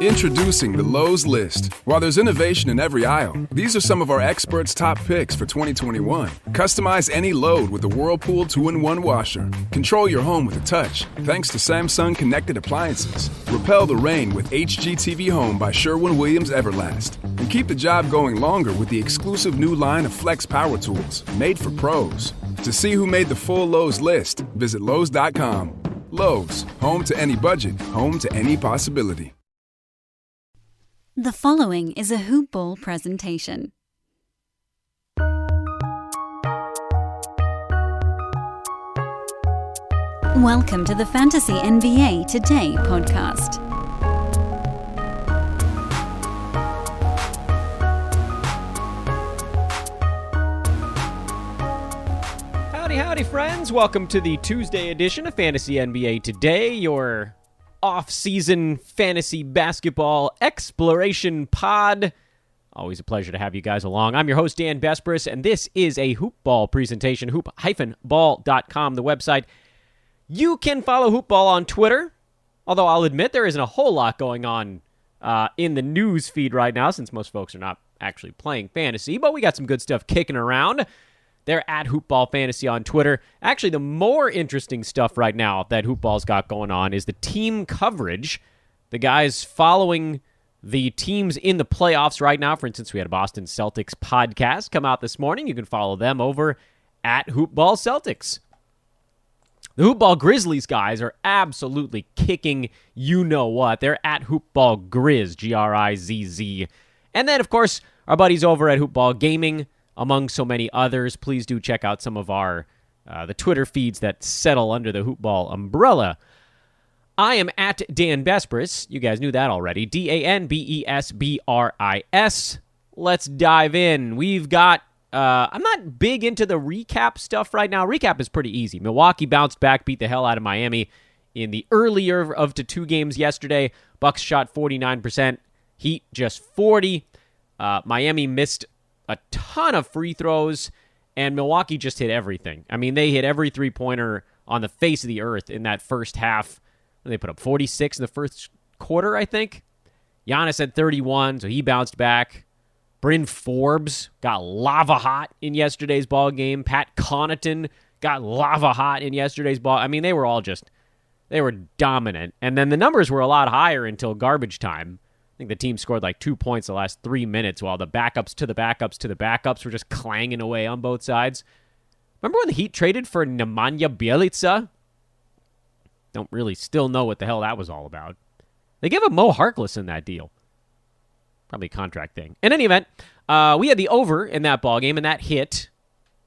Introducing the Lowe's List. While there's innovation in every aisle, these are some of our experts' top picks for 2021. Customize any load with the Whirlpool 2-in-1 washer. Control your home with a touch, thanks to Samsung Connected Appliances. Repel the rain with HGTV Home by Sherwin-Williams Everlast. And keep the job going longer with the exclusive new line of Flex Power Tools, made for pros. To see who made the full Lowe's list, visit Lowe's.com. Lowe's, home to any budget, home to any possibility. The following is a Hoop Ball presentation. Welcome to the Fantasy NBA Today podcast. Howdy, friends. Welcome to the Tuesday edition of Fantasy NBA Today, your off-season fantasy basketball exploration pod. Always a pleasure to have you guys along. I'm your host, Dan Besbris, and this is a Hoop Ball presentation, hoop-ball.com, the website. You can follow Hoop Ball on Twitter, although I'll admit there isn't a whole lot going on in the news feed right now, since most folks are not actually playing fantasy, but we got some good stuff kicking around. They're at Hoop Ball Fantasy on Twitter. Actually, the more interesting stuff right now that Hoop Ball's got going on is the team coverage. The guys following the teams in the playoffs right now. For instance, we had a Boston Celtics podcast come out this morning. You can follow them over at Hoop Ball Celtics. The Hoop Ball Grizzlies guys are absolutely kicking you-know-what. They're at Hoop Ball Grizz, G-R-I-Z-Z. And then, of course, our buddies over at Hoop Ball Gaming, among so many others. Please do check out some of our the Twitter feeds that settle under the Hoop Ball umbrella. I am at Dan Besbris. You guys knew that already. DANBESBRIS. Let's dive in. We've got, I'm not big into the recap stuff right now. Recap is pretty easy. Milwaukee bounced back, beat the hell out of Miami in the earlier of the two games yesterday. Bucks shot 49%. Heat just 40. Miami missed a ton of free throws, and Milwaukee just hit everything. I mean, they hit every three-pointer on the face of the earth in that first half. They put up 46 in the first quarter, I think. Giannis had 31, so he bounced back. Bryn Forbes got lava hot in yesterday's ball game. Pat Connaughton got lava hot in yesterday's ball. I mean, they were dominant. And then the numbers were a lot higher until garbage time. I think the team scored like 2 points the last 3 minutes while the backups to the backups were just clanging away on both sides. Remember when the Heat traded for Nemanja Bjelica? Don't really still know what the hell that was all about. They gave up Mo Harkless in that deal. Probably a contract thing. In any event, we had the over in that ballgame, and that hit.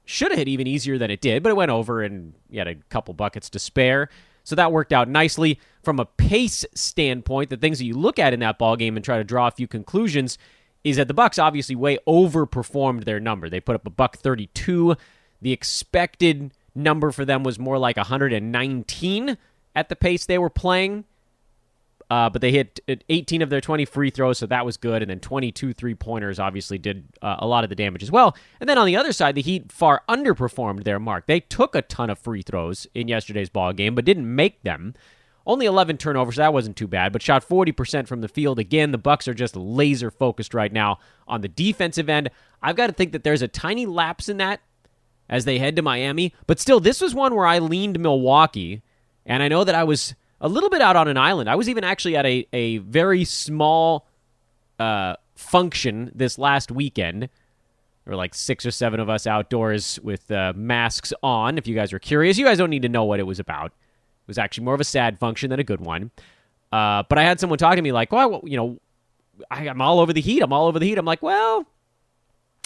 Should have hit even easier than it did, but it went over, and you had a couple buckets to spare. So that worked out nicely. From a pace standpoint, the things that you look at in that ballgame and try to draw a few conclusions is that the Bucks obviously way overperformed their number. They put up a $132. The expected number for them was more like 119 at the pace they were playing. But they hit 18 of their 20 free throws, so that was good. And then 22 three-pointers obviously did a lot of the damage as well. And then on the other side, the Heat far underperformed their mark. They took a ton of free throws in yesterday's ball game, but didn't make them. Only 11 turnovers, so that wasn't too bad, but shot 40% from the field. Again, the Bucks are just laser-focused right now on the defensive end. I've got to think that there's a tiny lapse in that as they head to Miami. But still, this was one where I leaned Milwaukee, and I know that I was a little bit out on an island. I was even actually at a very small function this last weekend. There were like 6 or 7 of us outdoors with masks on, if you guys are curious. You guys don't need to know what it was about. It was actually more of a sad function than a good one. But I had someone talk to me like, well, you know, I'm all over the Heat. I'm like, well,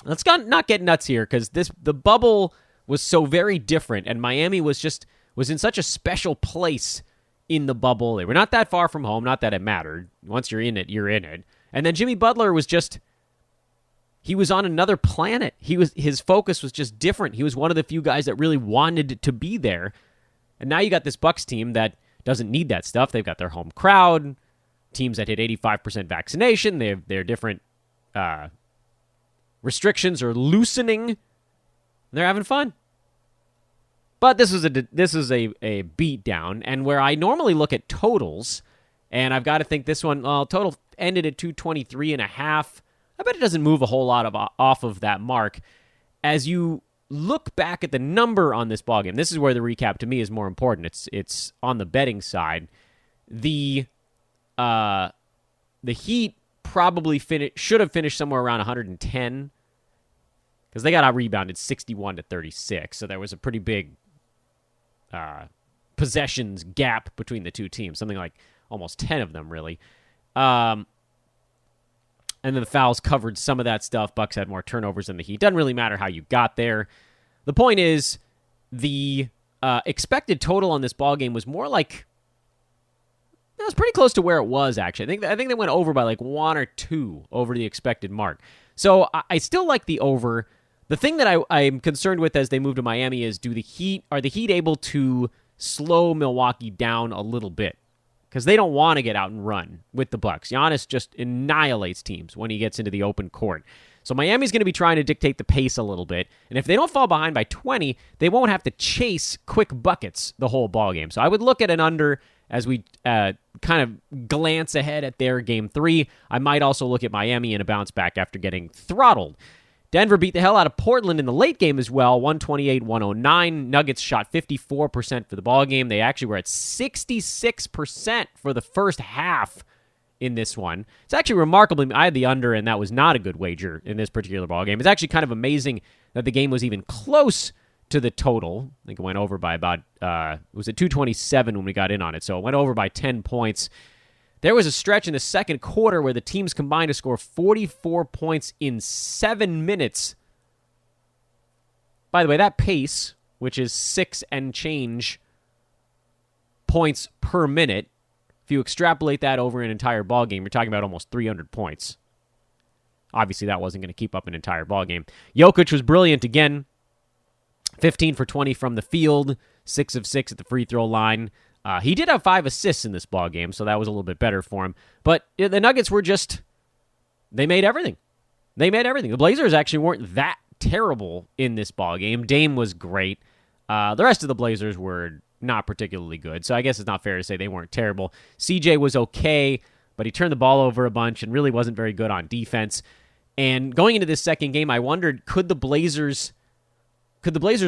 let's not get nuts here, because the bubble was so very different, and Miami was in such a special place in the bubble. They were not that far from home, not that it mattered. Once you're in it, you're in it. And then Jimmy Butler was he was on another planet. His focus was just different. He was one of the few guys that really wanted to be there. And now you got this Bucks team that doesn't need that stuff. They've got their home crowd, teams that hit 85% vaccination. Their different restrictions are loosening. And they're having fun. But this is a beatdown, and where I normally look at totals And I've got to think this one, total ended at 223.5. I bet it doesn't move a whole lot off of that mark. As you look back at the number on this ballgame, this is where the recap to me is more important. It's on the betting side. The Heat probably should have finished somewhere around 110 because they got out-rebounded 61-36. So there was a pretty big possessions gap between the two teams, something like almost 10 of them, really. And then the fouls covered some of that stuff. Bucks had more turnovers than the Heat. Doesn't really matter how you got there. The point is, the expected total on this ballgame was more like, it was pretty close to where it was, actually. I think they went over by like 1 or 2 over the expected mark. So I still like the over. The thing that I'm concerned with as they move to Miami is, are the Heat able to slow Milwaukee down a little bit? Because they don't want to get out and run with the Bucks. Giannis just annihilates teams when he gets into the open court. So Miami's going to be trying to dictate the pace a little bit. And if they don't fall behind by 20, they won't have to chase quick buckets the whole ballgame. So I would look at an under as we kind of glance ahead at their Game 3. I might also look at Miami and a bounce back after getting throttled. Denver beat the hell out of Portland in the late game as well, 128-109. Nuggets shot 54% for the ballgame. They actually were at 66% for the first half in this one. It's actually remarkable. I had the under, and that was not a good wager in this particular ballgame. It's actually kind of amazing that the game was even close to the total. I think it went over by about, it was at 227 when we got in on it, so it went over by 10 points. There was a stretch in the second quarter where the teams combined to score 44 points in 7 minutes. By the way, that pace, which is 6 and change points per minute, if you extrapolate that over an entire ballgame, you're talking about almost 300 points. Obviously, that wasn't going to keep up an entire ballgame. Jokic was brilliant again. 15 for 20 from the field, 6 of 6 at the free throw line. He did have 5 assists in this ballgame, so that was a little bit better for him. But the Nuggets were they made everything. They made everything. The Blazers actually weren't that terrible in this ballgame. Dame was great. The rest of the Blazers were not particularly good, so I guess it's not fair to say they weren't terrible. CJ was okay, but he turned the ball over a bunch and really wasn't very good on defense. And going into this second game, I wondered, could the Blazers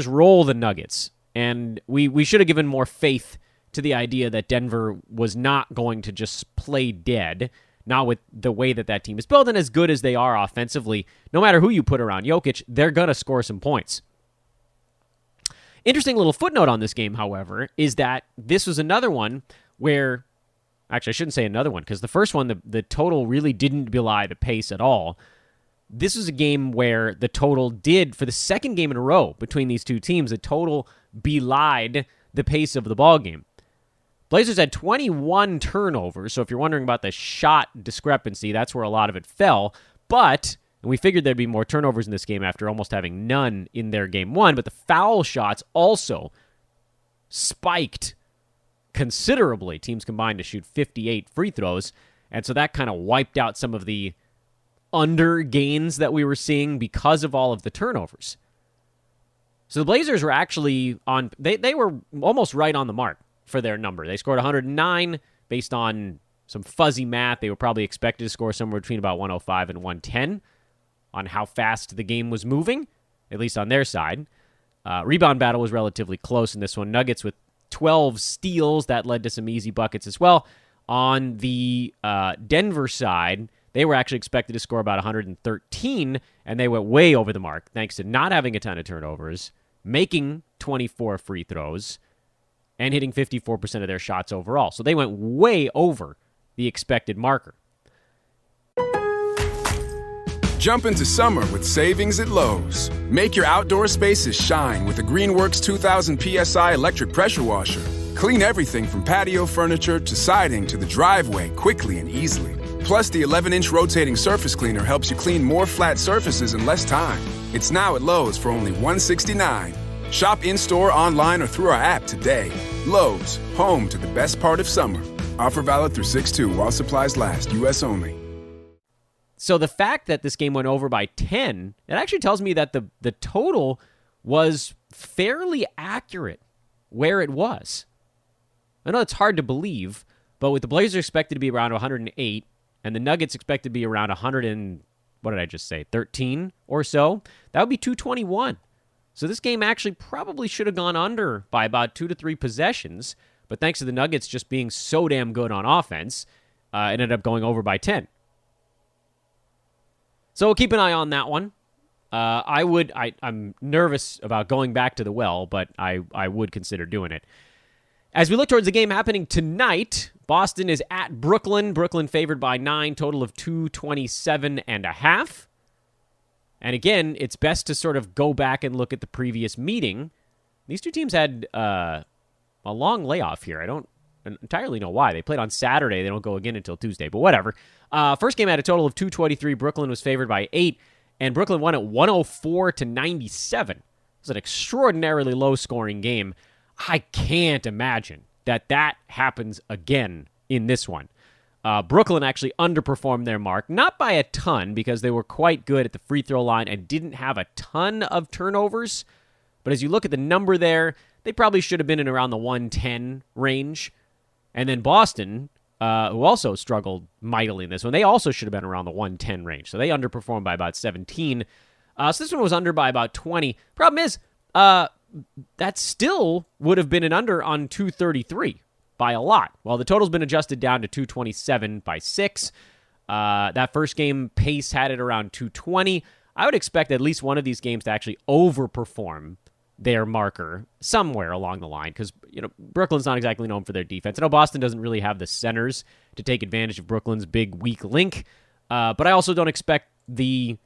roll the Nuggets? And we should have given more faith to the idea that Denver was not going to just play dead, not with the way that team is built, and as good as they are offensively, no matter who you put around Jokic, they're going to score some points. Interesting little footnote on this game, however, is that this was another one where, actually I shouldn't say another one, because the first one, the total really didn't belie the pace at all. This was a game where the total did, for the second game in a row between these two teams, the total belied the pace of the ballgame. Blazers had 21 turnovers, so if you're wondering about the shot discrepancy, that's where a lot of it fell. But, and we figured there'd be more turnovers in this game after almost having none in their Game 1, but the foul shots also spiked considerably. Teams combined to shoot 58 free throws, and so that kind of wiped out some of the under gains that we were seeing because of all of the turnovers. So the Blazers were actually they were almost right on the mark for their number. They scored 109 based on some fuzzy math. They were probably expected to score somewhere between about 105 and 110 on how fast the game was moving, at least on their side. Rebound battle was relatively close in this one. Nuggets with 12 steals. That led to some easy buckets as well. On the Denver side, they were actually expected to score about 113, and they went way over the mark thanks to not having a ton of turnovers, making 24 free throws, and hitting 54% of their shots overall. So they went way over the expected marker. Jump into summer with savings at Lowe's. Make your outdoor spaces shine with the Greenworks 2000 PSI electric pressure washer. Clean everything from patio furniture to siding to the driveway quickly and easily. Plus, the 11-inch rotating surface cleaner helps you clean more flat surfaces in less time. It's now at Lowe's for only $169. Shop in-store, online, or through our app today. Lowe's, home to the best part of summer. Offer valid through 6/2 while supplies last. U.S. only. So the fact that this game went over by 10, it actually tells me that the total was fairly accurate where it was. I know it's hard to believe, But with the Blazers expected to be around 108 and the Nuggets expected to be around 100 and, what did I just say, 13 or so, that would be 221. So this game actually probably should have gone under by about 2 to 3 possessions, but thanks to the Nuggets just being so damn good on offense, it ended up going over by 10. So we'll keep an eye on that one. I'm nervous about going back to the well, but I would consider doing it. As we look towards the game happening tonight, Boston is at Brooklyn. Brooklyn favored by 9, total of 227.5. And again, it's best to sort of go back and look at the previous meeting. These two teams had a long layoff here. I don't entirely know why. They played on Saturday. They don't go again until Tuesday, but whatever. First game had a total of 223. Brooklyn was favored by 8, and Brooklyn won at 104-97. It was an extraordinarily low-scoring game. I can't imagine that happens again in this one. Brooklyn actually underperformed their mark, not by a ton because they were quite good at the free throw line and didn't have a ton of turnovers. But as you look at the number there, they probably should have been in around the 110 range. And then Boston, who also struggled mightily in this one, they also should have been around the 110 range. So they underperformed by about 17. So this one was under by about 20. Problem is, that still would have been an under on 233 by a lot. Well, the total's been adjusted down to 227 by 6. That first game pace had it around 220. I would expect at least one of these games to actually overperform their marker somewhere along the line because, Brooklyn's not exactly known for their defense. I know Boston doesn't really have the centers to take advantage of Brooklyn's big, weak link, but I also don't expect the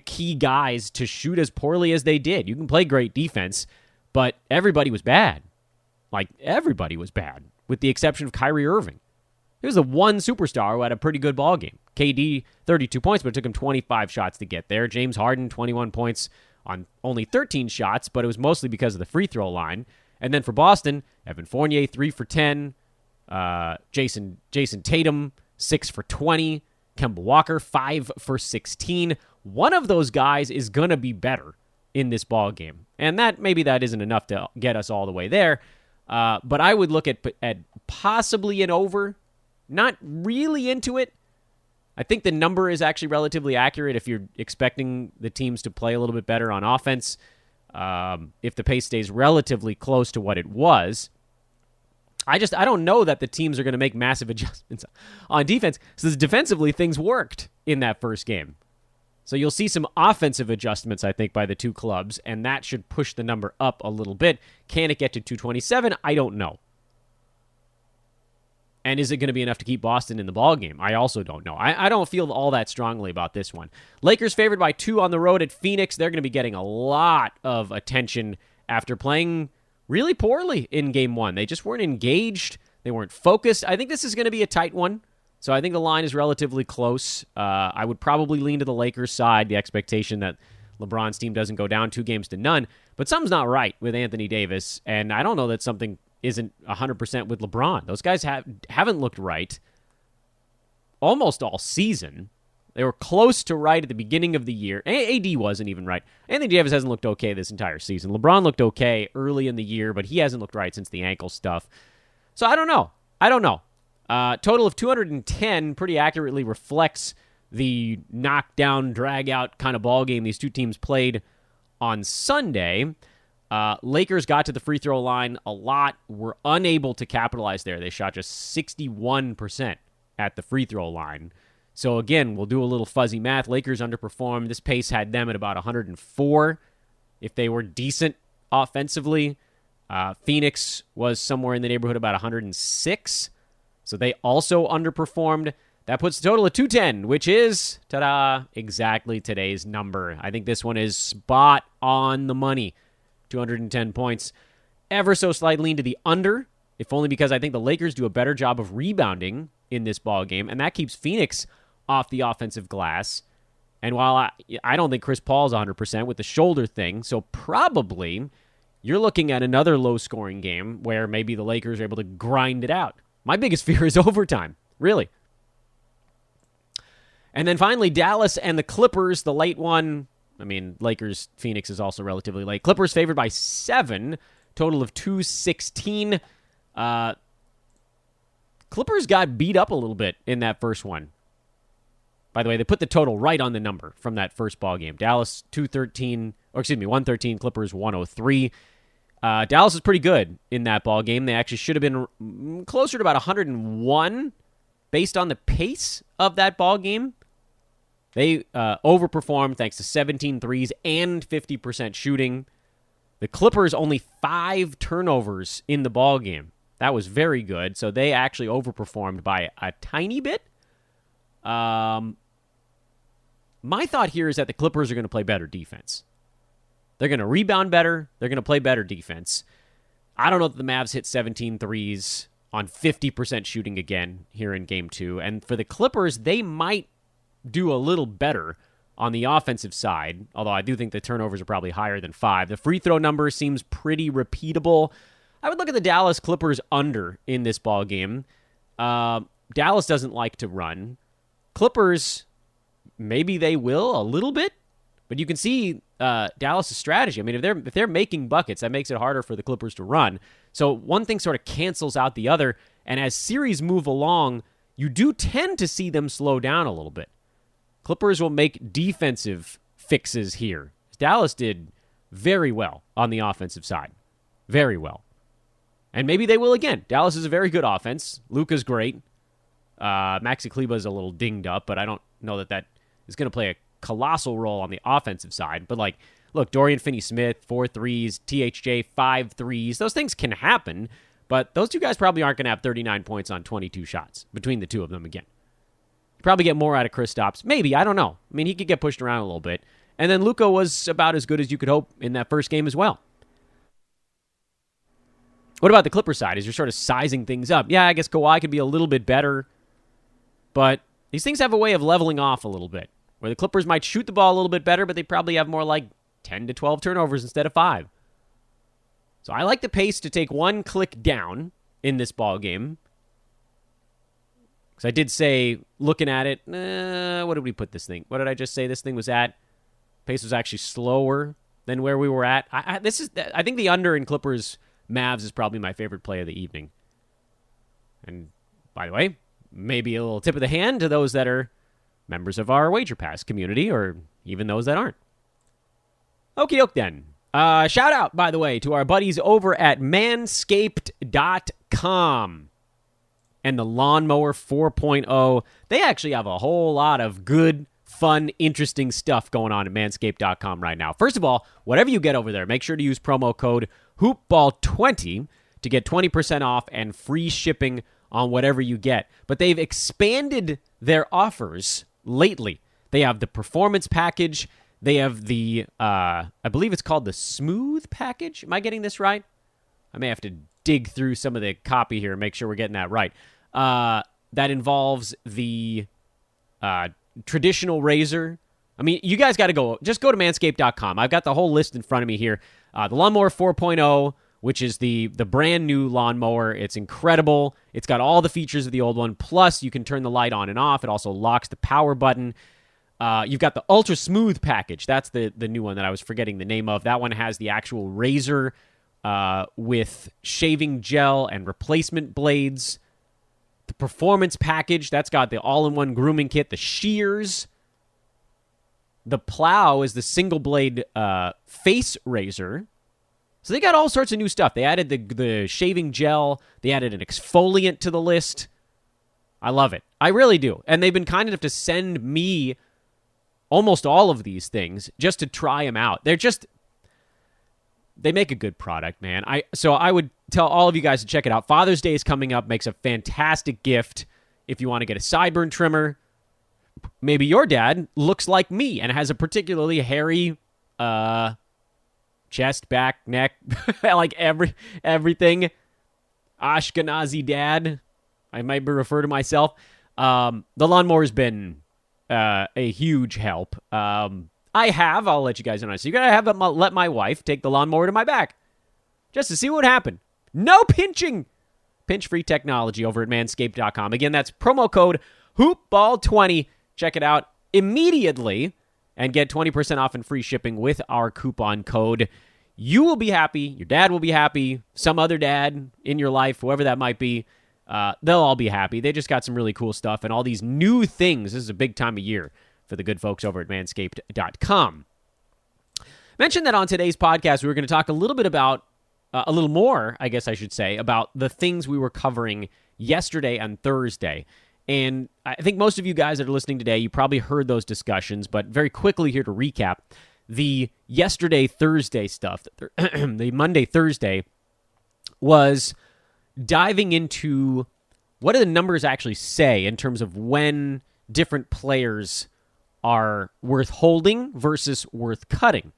key guys to shoot as poorly as they did. You can play great defense, but everybody was bad. Like, everybody was bad, with the exception of Kyrie Irving. He was the one superstar who had a pretty good ball game. KD, 32 points, but it took him 25 shots to get there. James Harden, 21 points on only 13 shots, but it was mostly because of the free throw line. And then for Boston, Evan Fournier, 3 for 10. Jason Tatum, 6 for 20. Kemba Walker, 5 for 16. One of those guys is going to be better in this ball game. And maybe that isn't enough to get us all the way there. But I would look at possibly an over. Not really into it. I think the number is actually relatively accurate if you're expecting the teams to play a little bit better on offense. If the pace stays relatively close to what it was. I don't know that the teams are going to make massive adjustments on defense. So defensively, things worked in that first game. So you'll see some offensive adjustments, I think, by the two clubs, and that should push the number up a little bit. Can it get to 227? I don't know. And is it going to be enough to keep Boston in the ballgame? I also don't know. I don't feel all that strongly about this one. Lakers favored by 2 on the road at Phoenix. They're going to be getting a lot of attention after playing really poorly in Game 1. They just weren't engaged. They weren't focused. I think this is going to be a tight one. So I think the line is relatively close. I would probably lean to the Lakers' side, the expectation that LeBron's team doesn't go down 2-0. But something's not right with Anthony Davis, and I don't know that something isn't 100% with LeBron. Those guys haven't looked right almost all season. They were close to right at the beginning of the year. AD wasn't even right. Anthony Davis hasn't looked okay this entire season. LeBron looked okay early in the year, but he hasn't looked right since the ankle stuff. So I don't know. Total of 210 pretty accurately reflects the knockdown, drag-out kind of ball game these two teams played on Sunday. Lakers got to the free throw line a lot, were unable to capitalize there. They shot just 61% at the free throw line. So again, we'll do a little fuzzy math. Lakers underperformed. This pace had them at about 104 if they were decent offensively. Phoenix was somewhere in the neighborhood about 106. So they also underperformed. That puts the total at 210, which is, ta-da, exactly today's number. I think this one is spot on the money. 210 points. Ever so slightly lean to the under, if only because I think the Lakers do a better job of rebounding in this ball game, and that keeps Phoenix off the offensive glass. And while I don't think Chris Paul's 100% with the shoulder thing, so probably you're looking at another low-scoring game where maybe the Lakers are able to grind it out. My biggest fear is overtime, really. And then finally, Dallas and the Clippers, the late one. I mean, Lakers, Phoenix is also relatively late. Clippers favored by 7, total of 216. Clippers got beat up a little bit in that first one. By the way, they put the total right on the number from that first ball game. Dallas 113, Clippers 103. Dallas is pretty good in that ball game. They actually should have been closer to about 101 based on the pace of that ball game. They overperformed thanks to 17 threes and 50% shooting. The Clippers only 5 turnovers in the ball game. That was very good. So they actually overperformed by a tiny bit. My thought here is that the Clippers are going to play better defense. They're going to rebound better. They're going to play better defense. I don't know if the Mavs hit 17 threes on 50% shooting again here in Game 2. And for the Clippers, they might do a little better on the offensive side, although I do think the turnovers are probably higher than 5. The free throw number seems pretty repeatable. I would look at the Dallas Clippers under in this ball game. Dallas doesn't like to run. Clippers, maybe they will a little bit, but you can see Dallas' strategy. I mean, if they're making buckets, that makes it harder for the Clippers to run. So one thing sort of cancels out the other, and as series move along, you do tend to see them slow down a little bit. Clippers will make defensive fixes here. Dallas did very well on the offensive side. Very well. And maybe they will again. Dallas is a very good offense. Luka's great. Maxi Kleber's a little dinged up, but I don't know that is going to play a colossal role on the offensive side. But, look, Dorian Finney-Smith, 4 threes, THJ, 5 threes. Those things can happen, but those two guys probably aren't going to have 39 points on 22 shots between the two of them again. Probably get more out of Kristaps. Maybe. I don't know. I mean, he could get pushed around a little bit. And then Luka was about as good as you could hope in that first game as well. What about the Clipper side? As you're sort of sizing things up. Yeah, I guess Kawhi could be a little bit better. But these things have a way of leveling off a little bit. Where the Clippers might shoot the ball a little bit better, but they probably have more like 10 to 12 turnovers instead of 5. So I like the pace to take one click down in this ball game. Because I did say, looking at it, what did we put this thing? What did I just say this thing was at? Pace was actually slower than where we were at. I think the under in Clippers Mavs is probably my favorite play of the evening. And by the way, maybe a little tip of the hand to those that are members of our Wager Pass community, or even those that aren't. Okie doke then. Shout out, by the way, to our buddies over at manscaped.com. And the Lawnmower 4.0. They actually have a whole lot of good, fun, interesting stuff going on at manscaped.com right now. First of all, whatever you get over there, make sure to use promo code HoopBall20 to get 20% off and free shipping on whatever you get. But they've expanded their offers lately. They have the Performance Package. They have the, I believe it's called the Smooth Package. Am I getting this right? I may have to dig through some of the copy here and make sure we're getting that right. That involves the traditional razor. I mean, you guys got to just go to manscaped.com. I've got the whole list in front of me here. The Lawnmower 4.0, which is the brand new lawnmower. It's incredible. It's got all the features of the old one. Plus, you can turn the light on and off. It also locks the power button. You've got the Ultra Smooth Package. That's the new one that I was forgetting the name of. That one has the actual razor with shaving gel and replacement blades. The Performance Package, that's got the all-in-one grooming kit, the shears. The Plow is the single-blade face razor. So they got all sorts of new stuff. They added the shaving gel. They added an exfoliant to the list. I love it. I really do. And they've been kind enough to send me almost all of these things just to try them out. They make a good product, man. So I would tell all of you guys to check it out. Father's Day is coming up. Makes a fantastic gift if you want to get a sideburn trimmer. Maybe your dad looks like me and has a particularly hairy chest, back, neck, like everything. Ashkenazi dad, I might refer to myself. The lawnmower's been a huge help. I'll let you guys know. So you gotta let my wife take the lawnmower to my back just to see what happened. No pinching. Pinch-free technology over at manscaped.com. Again, that's promo code HoopBall20. Check it out immediately and get 20% off and free shipping with our coupon code. You will be happy. Your dad will be happy. Some other dad in your life, whoever that might be. they'll all be happy. They just got some really cool stuff and all these new things. This is a big time of year for the good folks over at Manscaped.com. Mentioned that on today's podcast, we were going to talk a little bit about, a little more, I guess I should say, about the things we were covering yesterday and Thursday. And I think most of you guys that are listening today, you probably heard those discussions, but very quickly here to recap, the yesterday, Thursday stuff, the Monday, Thursday, was diving into what do the numbers actually say in terms of when different players are worth holding versus worth cutting.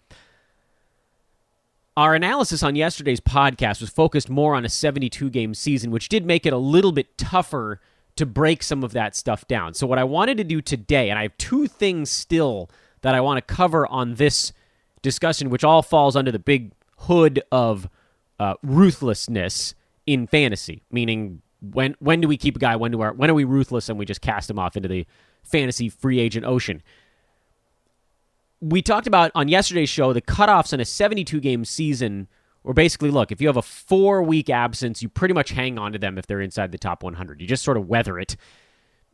Our analysis on yesterday's podcast was focused more on a 72-game season, which did make it a little bit tougher to break some of that stuff down. So what I wanted to do today, and I have two things still that I want to cover on this discussion, which all falls under the big hood of ruthlessness in fantasy, meaning when do we keep a guy, when are we ruthless and we just cast him off into the fantasy free agent ocean. We talked about on yesterday's show the cutoffs in a 72-game season, or basically, look, if you have a 4-week absence, you pretty much hang on to them if they're inside the top 100. You just sort of weather it.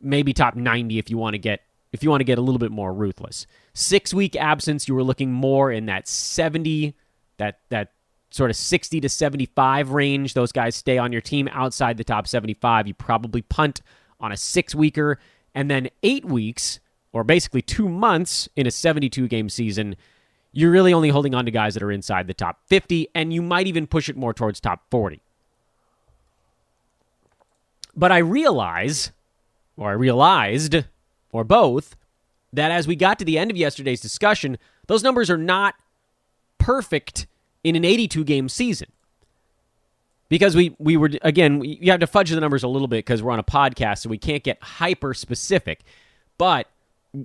Maybe top 90 if you want to get a little bit more ruthless. 6-week absence, you were looking more in that 70, that sort of 60 to 75 range. Those guys stay on your team outside the top 75. You probably punt on a 6-weeker. And then 8 weeks, or basically 2 months in a 72-game season, you're really only holding on to guys that are inside the top 50, and you might even push it more towards top 40. But I realized, or both, that as we got to the end of yesterday's discussion, those numbers are not perfect in an 82-game season. Because we were, again, you have to fudge the numbers a little bit because we're on a podcast, so we can't get hyper-specific. But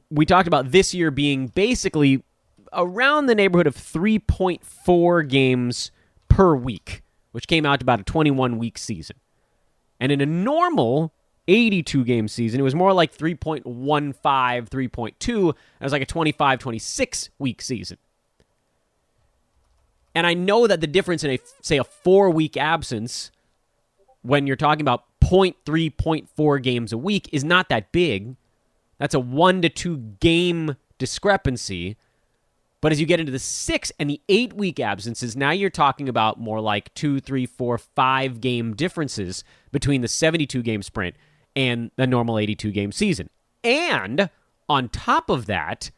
we talked about this year being basically around the neighborhood of 3.4 games per week, which came out to about a 21-week season. And in a normal 82-game season, it was more like 3.15, 3.2. It was like a 25, 26-week season. And I know that the difference in a 4-week absence, when you're talking about 0.3, 0.4 games a week, is not that big. That's a 1 to 2 game discrepancy. But as you get into the 6 and the 8-week absences, now you're talking about more like 2, 3, 4, 5 game differences between the 72-game sprint and the normal 82-game season. And on top of that,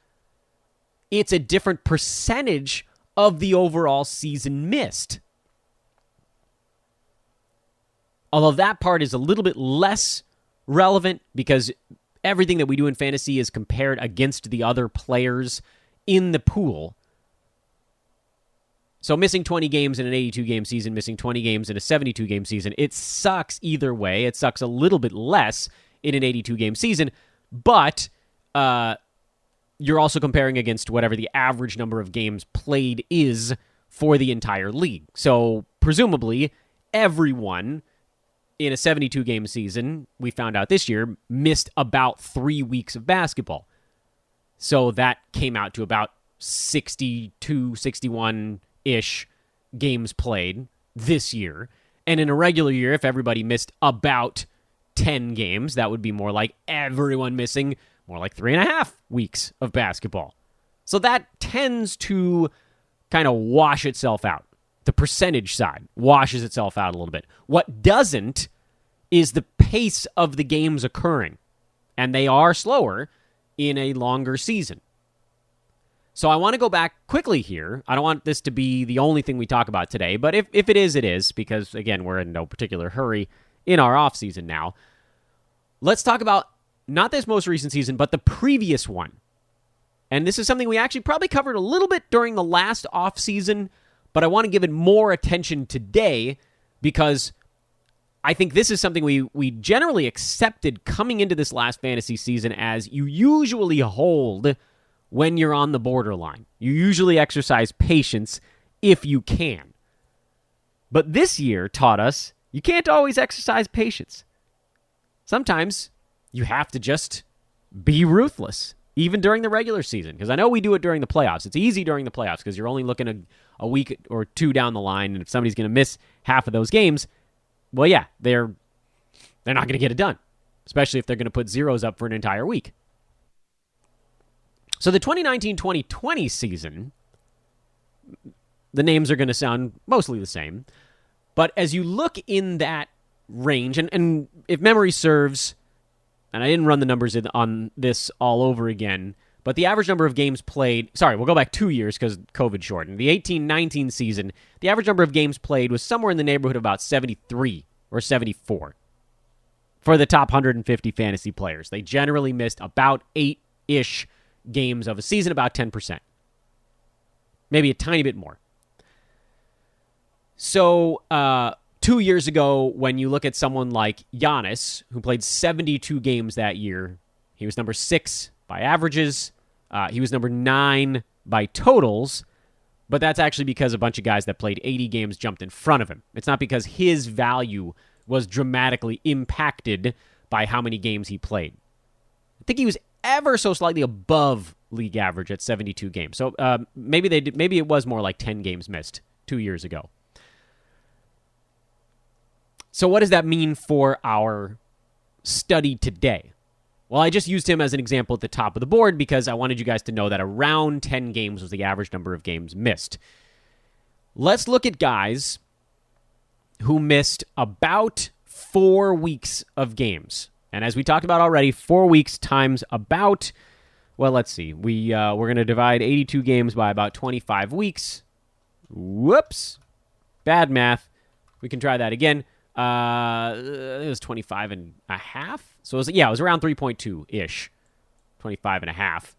it's a different percentage of the overall season missed. Although that part is a little bit less relevant because everything that we do in fantasy is compared against the other players in the pool. So missing 20 games in an 82-game season, missing 20 games in a 72-game season, it sucks either way. It sucks a little bit less in an 82-game season, but you're also comparing against whatever the average number of games played is for the entire league. So presumably, everyone in a 72-game season, we found out this year, missed about 3 weeks of basketball. So that came out to about 62, 61-ish games played this year. And in a regular year, if everybody missed about 10 games, that would be more like everyone missing more like 3.5 weeks of basketball. So that tends to kind of wash itself out. The percentage side washes itself out a little bit. What doesn't is the pace of the games occurring. And they are slower in a longer season. So I want to go back quickly here. I don't want this to be the only thing we talk about today, but if it is, it is, because, again, we're in no particular hurry in our offseason now. Let's talk about not this most recent season, but the previous one. And this is something we actually probably covered a little bit during the last offseason, but I want to give it more attention today because I think this is something we generally accepted coming into this last fantasy season as you usually hold when you're on the borderline. You usually exercise patience if you can. But this year taught us you can't always exercise patience. Sometimes you have to just be ruthless, even during the regular season. Because I know we do it during the playoffs. It's easy during the playoffs because you're only looking a week or two down the line, and if somebody's going to miss half of those games, well, yeah, that's They're not going to get it done, especially if they're going to put zeros up for an entire week. So the 2019-2020 season, the names are going to sound mostly the same. But as you look in that range, and if memory serves, and I didn't run the numbers on this all over again, but the average number of games played, we'll go back 2 years because COVID shortened. The 18-19 season, the average number of games played was somewhere in the neighborhood of about 73 or 74 for the top 150 fantasy players. They generally missed about 8-ish games of a season, about 10%. Maybe a tiny bit more. So 2 years ago, when you look at someone like Giannis, who played 72 games that year, he was number 6 by averages. He was number 9 by totals, but that's actually because a bunch of guys that played 80 games jumped in front of him. It's not because his value was dramatically impacted by how many games he played. I think he was ever so slightly above league average at 72 games. So maybe it was more like 10 games missed 2 years ago. So what does that mean for our study today? Well, I just used him as an example at the top of the board because I wanted you guys to know that around 10 games was the average number of games missed. Let's look at guys who missed about 4 weeks of games. And as we talked about already, 4 weeks times about, well, let's see. We're going to divide 82 games by about 25 weeks. Whoops. Bad math. We can try that again. It was 25 and a half. So it was around 3.2-ish. 25 and a half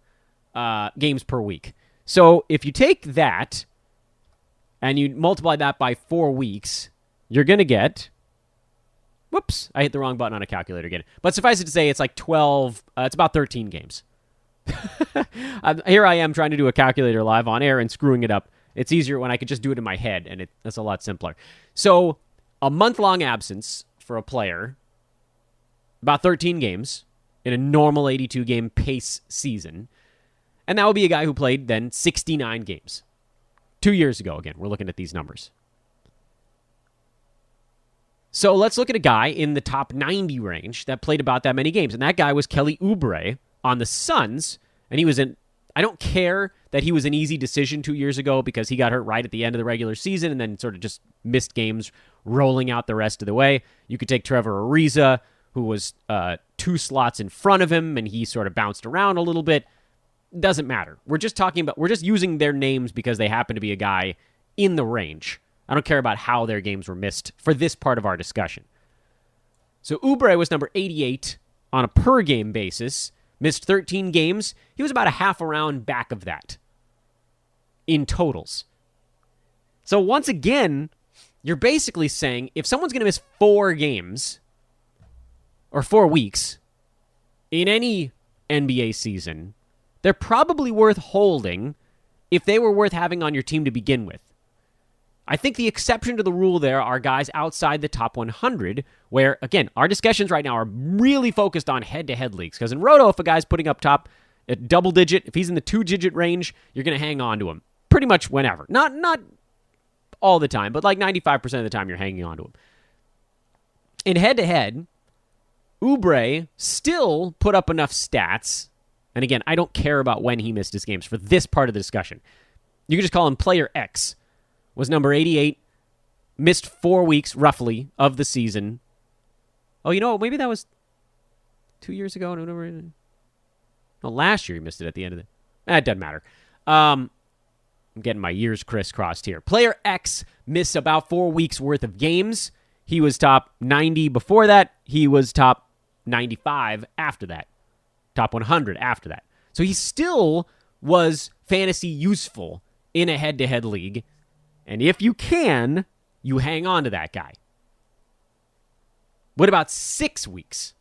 games per week. So if you take that and you multiply that by 4 weeks, you're going to get... Whoops, I hit the wrong button on a calculator again. But suffice it to say, it's like 12, it's about 13 games. Here I am trying to do a calculator live on air and screwing it up. It's easier when I could just do it in my head, and that's a lot simpler. So a month-long absence for a player, about 13 games in a normal 82-game pace season. And that would be a guy who played then 69 games. 2 years ago, again, we're looking at these numbers. So let's look at a guy in the top 90 range that played about that many games. And that guy was Kelly Oubre on the Suns. And he was I don't care that he was an easy decision 2 years ago because he got hurt right at the end of the regular season and then sort of just missed games rolling out the rest of the way. You could take Trevor Ariza, who was 2 slots in front of him, and he sort of bounced around a little bit. Doesn't matter. We're just using their names because they happen to be a guy in the range. I don't care about how their games were missed for this part of our discussion. So Oubre was number 88 on a per-game basis, missed 13 games. He was about a half a round back of that in totals. So once again, you're basically saying if someone's going to miss 4 games or 4 weeks in any NBA season, they're probably worth holding if they were worth having on your team to begin with. I think the exception to the rule there are guys outside the top 100 where, again, our discussions right now are really focused on head-to-head leagues. Because in Roto, if a guy's putting up top at double-digit, if he's in the 2-digit range, you're going to hang on to him pretty much whenever. Not all the time, but like 95% of the time you're hanging on to him. In head-to-head, Oubre still put up enough stats. And again, I don't care about when he missed his games for this part of the discussion. You can just call him Player X. Was number 88, missed 4 weeks, roughly, of the season. Oh, maybe that was 2 years ago. No, last year he missed it at the end of the... It doesn't matter. I'm getting my years crisscrossed here. Player X missed about 4 weeks' worth of games. He was top 90 before that. He was top 95 after that. Top 100 after that. So he still was fantasy useful in a head-to-head league. And if you can, you hang on to that guy. What about 6 weeks?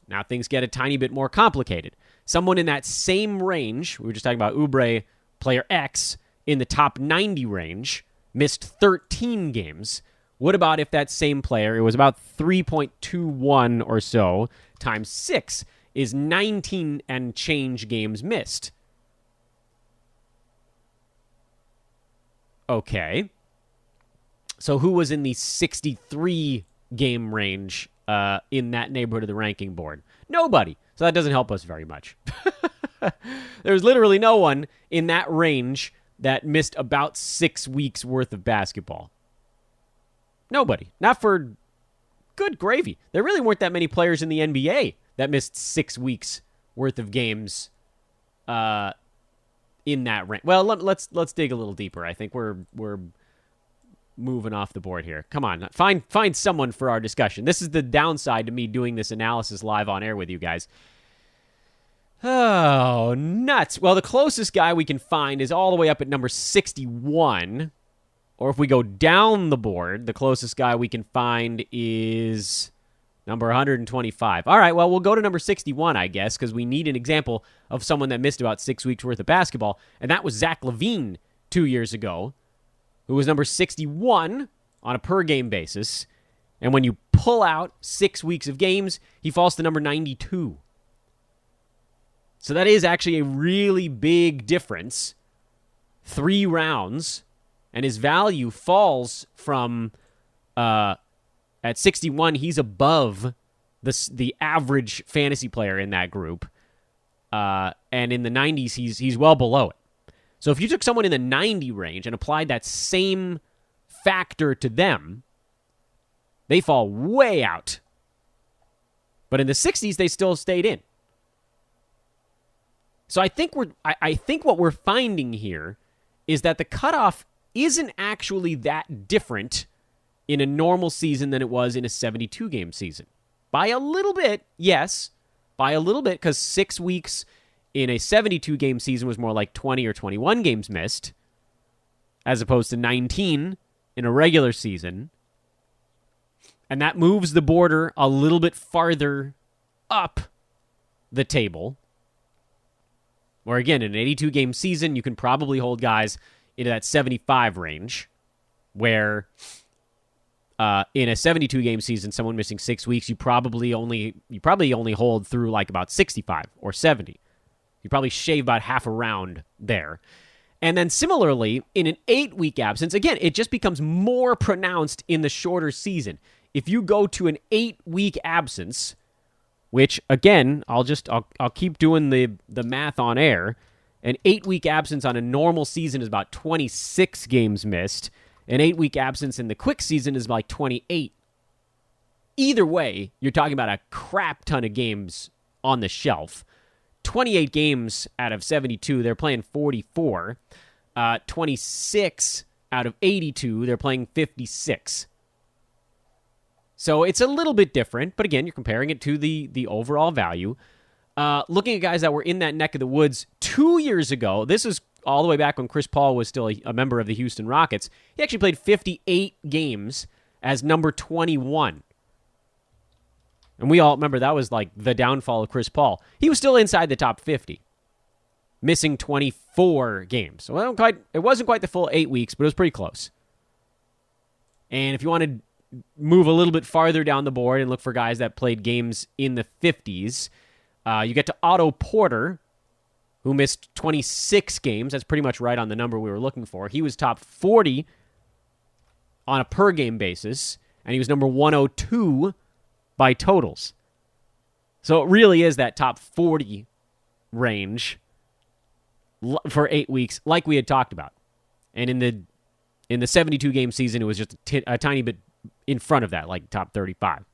Now things get a tiny bit more complicated. Someone in that same range, we were just talking about Oubre, Player X, in the top 90 range, missed 13 games. What about if that same player, it was about 3.21 or so, times 6, is 19 and change games missed? Okay. So who was in the 63 game range in that neighborhood of the ranking board? Nobody. So that doesn't help us very much. There's literally no one in that range that missed about 6 weeks worth of basketball. Nobody. Not for good gravy. There really weren't that many players in the NBA that missed 6 weeks worth of games in that range. Well, let's dig a little deeper. I think we're moving off the board here. Come on, find someone for our discussion. This is the downside to me doing this analysis live on air with you guys. Oh, nuts. Well, the closest guy we can find is all the way up at number 61. Or if we go down the board, the closest guy we can find is number 125. All right, well, we'll go to number 61, I guess, because we need an example of someone that missed about 6 weeks worth of basketball, and that was Zach Levine 2 years ago, who was number 61 on a per-game basis. And when you pull out 6 weeks of games, he falls to number 92. So that is actually a really big difference. 3 rounds, and his value falls from, at 61, he's above the average fantasy player in that group. And in the 90s, he's well below it. So if you took someone in the 90 range and applied that same factor to them, they fall way out. But in the 60s, they still stayed in. So I think what we're finding here is that the cutoff isn't actually that different in a normal season than it was in a 72-game season. By a little bit, yes. By a little bit, because 6 weeks in a 72-game season was more like 20 or 21 games missed, as opposed to 19 in a regular season. And that moves the border a little bit farther up the table. Where, again, in an 82-game season, you can probably hold guys into that 75 range, where in a 72-game season, someone missing 6 weeks, you probably only hold through like about 65 or 70. You probably shave about half a round there. And then similarly, in an 8-week absence, again, it just becomes more pronounced in the shorter season. If you go to an 8-week absence, which, again, I'll keep doing the math on air. An 8-week absence on a normal season is about 26 games missed. An 8-week absence in the quick season is like 28. Either way, you're talking about a crap ton of games on the shelf. 28 games out of 72, they're playing 44. 26 out of 82, they're playing 56. So it's a little bit different, but again, you're comparing it to the overall value. Looking at guys that were in that neck of the woods 2 years ago, this is all the way back when Chris Paul was still a member of the Houston Rockets. He actually played 58 games as number 21. And we all remember that was like the downfall of Chris Paul. He was still inside the top 50, missing 24 games. So it wasn't quite the full 8 weeks, but it was pretty close. And if you want to move a little bit farther down the board and look for guys that played games in the 50s, you get to Otto Porter, who missed 26 games. That's pretty much right on the number we were looking for. He was top 40 on a per-game basis, and he was number 102 by totals. So it really is that top 40 range for 8 weeks, like we had talked about. And in the 72-game season, it was just a tiny bit in front of that, like top 35.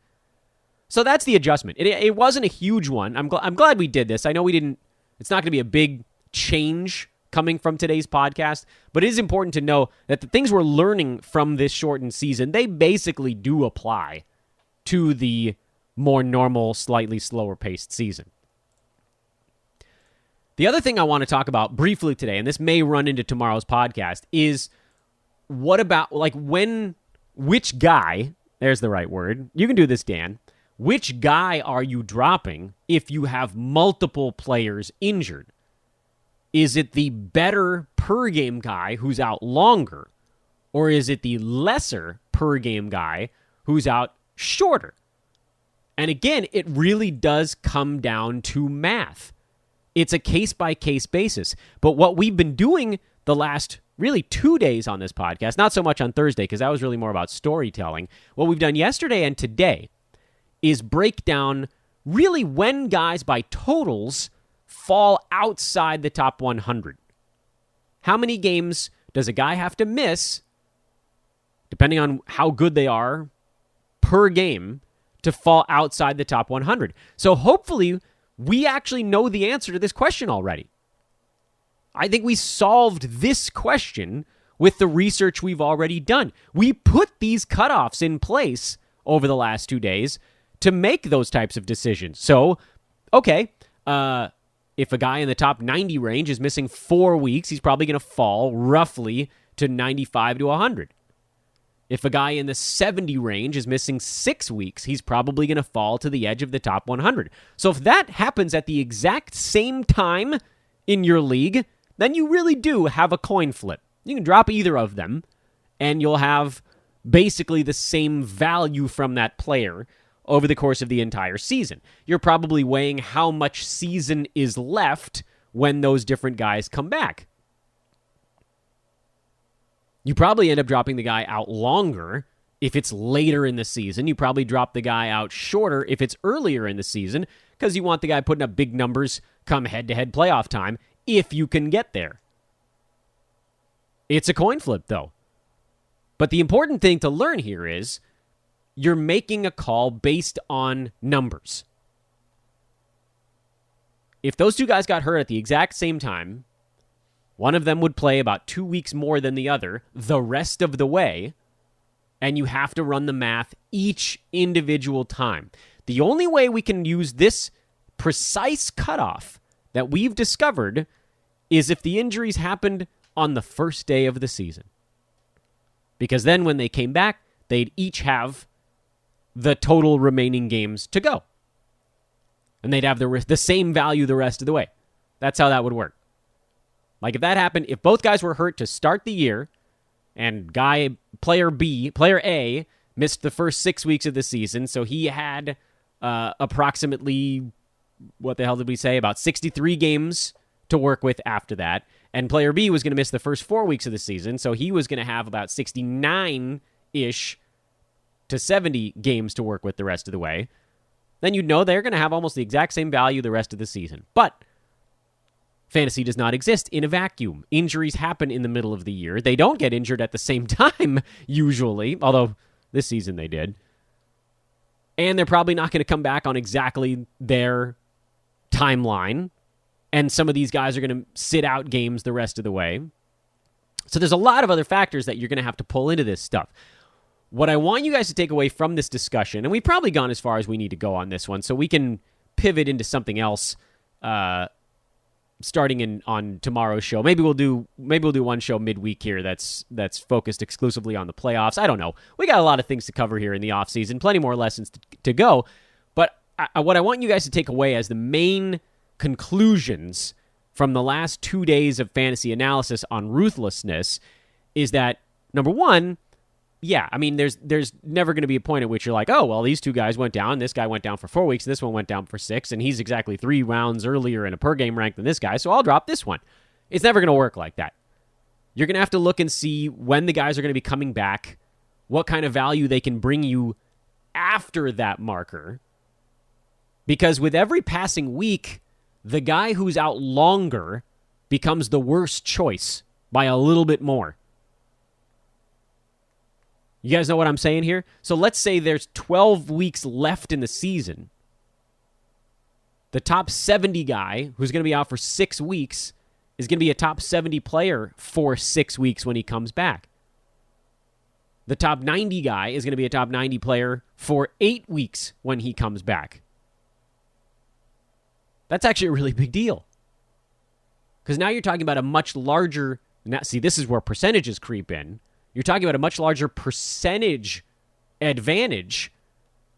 So that's the adjustment. It wasn't a huge one. I'm glad we did this. I know we didn't. It's not going to be a big change coming from today's podcast, but it is important to know that the things we're learning from this shortened season, they basically do apply to the more normal, slightly slower paced season. The other thing I want to talk about briefly today, and this may run into tomorrow's podcast, is what about which guy, there's the right word, you can do this, Dan, which guy are you dropping if you have multiple players injured? Is it the better per-game guy who's out longer, or is it the lesser per-game guy who's out shorter? And again, it really does come down to math. It's a case-by-case basis. But what we've been doing the last really 2 days on this podcast, not so much on Thursday, because that was really more about storytelling. What we've done yesterday and today is break down really when guys by totals fall outside the top 100. How many games does a guy have to miss, depending on how good they are per game, to fall outside the top 100? So hopefully we actually know the answer to this question already. I think we solved this question with the research we've already done. We put these cutoffs in place over the last 2 days to make those types of decisions. So, okay, if a guy in the top 90 range is missing 4 weeks, he's probably going to fall roughly to 95 to 100. If a guy in the 70 range is missing 6 weeks, he's probably going to fall to the edge of the top 100. So if that happens at the exact same time in your league, then you really do have a coin flip. You can drop either of them, and you'll have basically the same value from that player over the course of the entire season. You're probably weighing how much season is left when those different guys come back. You probably end up dropping the guy out longer if it's later in the season. You probably drop the guy out shorter if it's earlier in the season because you want the guy putting up big numbers come head-to-head playoff time if you can get there. It's a coin flip, though. But the important thing to learn here is you're making a call based on numbers. If those two guys got hurt at the exact same time, one of them would play about 2 weeks more than the other the rest of the way, and you have to run the math each individual time. The only way we can use this precise cutoff that we've discovered is if the injuries happened on the first day of the season. Because then when they came back, they'd each have the total remaining games to go. And they'd have the same value the rest of the way. That's how that would work. Like if that happened, if both guys were hurt to start the year, and player A, missed the first 6 weeks of the season, so he had approximately, what the hell did we say, about 63 games to work with after that. And player B was going to miss the first 4 weeks of the season, so he was going to have about 69-ish to 70 games to work with the rest of the way. Then you'd know they're going to have almost the exact same value the rest of the season. But fantasy does not exist in a vacuum. Injuries happen in the middle of the year. They don't get injured at the same time, usually, although this season they did. And they're probably not going to come back on exactly their timeline. And some of these guys are going to sit out games the rest of the way. So there's a lot of other factors that you're going to have to pull into this stuff. What I want you guys to take away from this discussion, and we've probably gone as far as we need to go on this one, so we can pivot into something else starting on tomorrow's show. Maybe we'll do one show midweek here that's focused exclusively on the playoffs. I don't know. We got a lot of things to cover here in the offseason, plenty more lessons to go. But what I want you guys to take away as the main conclusions from the last 2 days of fantasy analysis on ruthlessness is that, number one, yeah, I mean, there's never going to be a point at which you're like, oh, well, these two guys went down. This guy went down for 4 weeks. This one went down for 6, and he's exactly 3 rounds earlier in a per-game rank than this guy, so I'll drop this one. It's never going to work like that. You're going to have to look and see when the guys are going to be coming back, what kind of value they can bring you after that marker. Because with every passing week, the guy who's out longer becomes the worst choice by a little bit more. You guys know what I'm saying here? So let's say there's 12 weeks left in the season. The top 70 guy, who's going to be out for 6 weeks, is going to be a top 70 player for 6 weeks when he comes back. The top 90 guy is going to be a top 90 player for 8 weeks when he comes back. That's actually a really big deal. Because now you're talking about a much larger... Now, see, this is where percentages creep in. You're talking about a much larger percentage advantage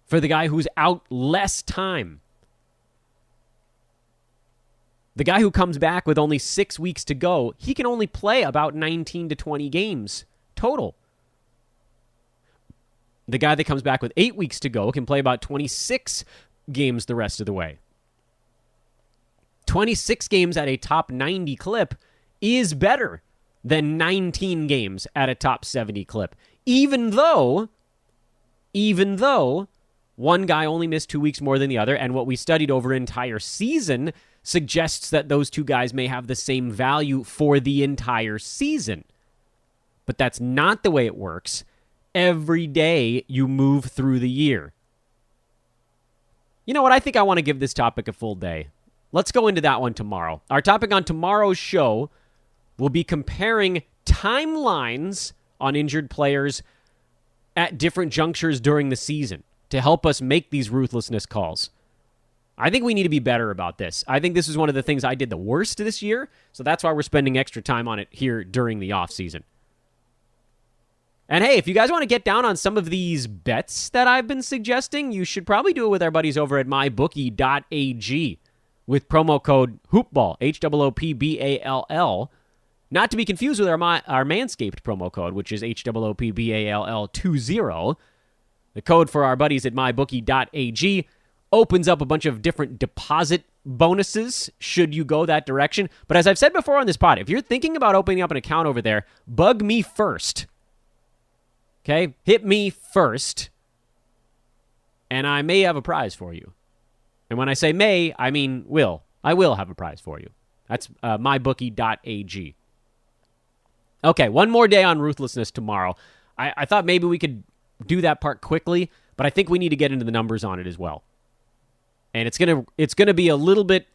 for the guy who's out less time. The guy who comes back with only 6 weeks to go, he can only play about 19 to 20 games total. The guy that comes back with 8 weeks to go can play about 26 games the rest of the way. 26 games at a top 90 clip is better than 19 games at a top 70 clip. Even though one guy only missed 2 weeks more than the other, and what we studied over an entire season suggests that those two guys may have the same value for the entire season. But that's not the way it works. Every day you move through the year. You know what? I think I want to give this topic a full day. Let's go into that one tomorrow. Our topic on tomorrow's show will be comparing timelines on injured players at different junctures during the season to help us make these ruthlessness calls. I think we need to be better about this. I think this is one of the things I did the worst this year, so that's why we're spending extra time on it here during the offseason. And hey, if you guys want to get down on some of these bets that I've been suggesting, you should probably do it with our buddies over at mybookie.ag with promo code HOOPBALL, HOOPBALL. Not to be confused with our Manscaped promo code, which is HOOPBALL20. The code for our buddies at mybookie.ag opens up a bunch of different deposit bonuses should you go that direction. But as I've said before on this pod, if you're thinking about opening up an account over there, bug me first. Okay? Hit me first, and I may have a prize for you. And when I say may, I mean will. I will have a prize for you. That's mybookie.ag. Okay, one more day on ruthlessness tomorrow. I thought maybe we could do that part quickly, but I think we need to get into the numbers on it as well. And it's gonna be a little bit.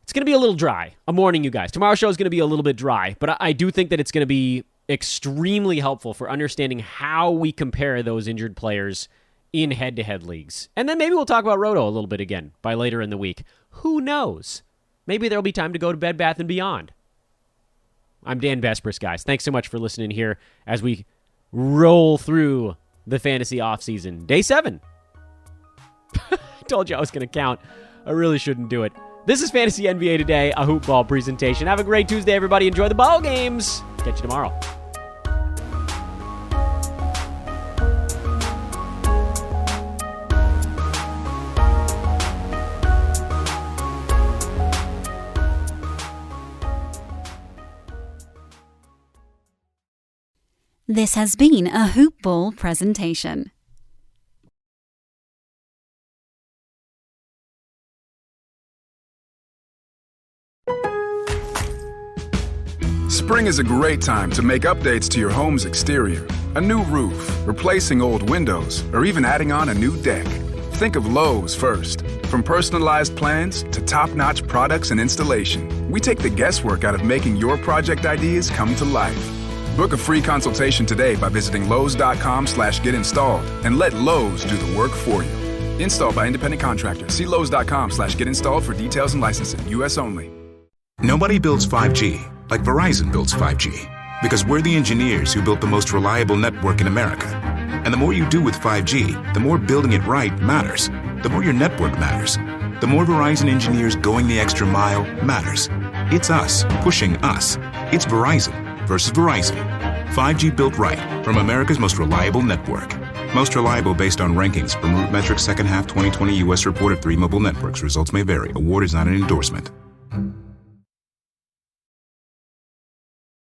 It's gonna be a little dry. I'm warning you guys. Tomorrow's show is gonna be a little bit dry, but I do think that it's gonna be extremely helpful for understanding how we compare those injured players in head-to-head leagues. And then maybe we'll talk about Roto a little bit again by later in the week. Who knows? Maybe there'll be time to go to Bed Bath & Beyond. I'm Dan Vespris, guys. Thanks so much for listening here as we roll through the fantasy offseason. Day 7. I told you I was going to count. I really shouldn't do it. This is Fantasy NBA Today, a hoop ball presentation. Have a great Tuesday, everybody. Enjoy the ball games. Catch you tomorrow. This has been a Hoop Ball presentation. Spring is a great time to make updates to your home's exterior. A new roof, replacing old windows, or even adding on a new deck. Think of Lowe's first. From personalized plans to top-notch products and installation, we take the guesswork out of making your project ideas come to life. Book a free consultation today by visiting Lowes.com/getinstalled and let Lowe's do the work for you. Installed by independent contractors. See Lowes.com/getinstalled for details and licensing. U.S. only. Nobody builds 5G like Verizon builds 5G, because we're the engineers who built the most reliable network in America. And the more you do with 5G, the more building it right matters. The more your network matters. The more Verizon engineers going the extra mile matters. It's us pushing us. It's Verizon versus Verizon. 5G built right from America's most reliable network. Most reliable based on rankings from RootMetrics second half 2020 U.S. report of 3 mobile networks. Results may vary. Award is not an endorsement.